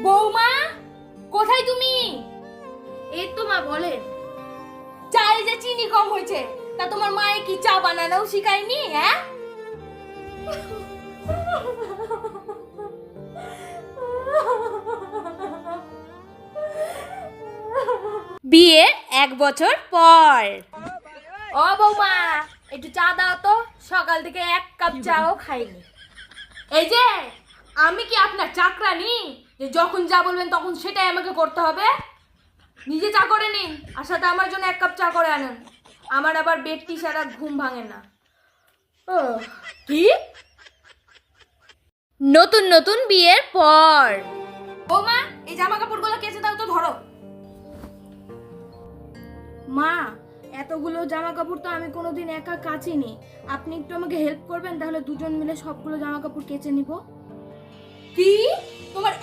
বৌমা, কোথায় তুমি? এই তো মা, বলেন। চায়ে যে চিনি কম হয়েছে, তা তোমার মায়ে কি চা বানানোও শিখায়নি? হ্যাঁ, বিয়ের 1 বছর পর। ও বৌমা, একটু চা দাও তো, সকাল থেকে এক কাপ চাও খাইনি। এই যে, আমি কি আপনার চাকরানি যে যখন যা বলবেন তখন সেটাই আমাকে করতে হবে? নিজে চা করে নিন, আর সাথে আমার জন্য 1 কাপ চা করে আনেন। আমার আবার বেডটি সারা ঘুম ভাঙে না। ও কি? নতুন নতুন বিয়ের পর। বৌমা, এই জামা কাপড়গুলো কেচে দাও তো, ধরো। মা, এতগুলো জামা কাপড় তো আমি কোনোদিন একা কাচিনি। আপনি একটু আমাকে হেল্প করবেন, তাহলে দুজন মিলে সবগুলো জামা কাপড় কেচে নিব। কি? তোমার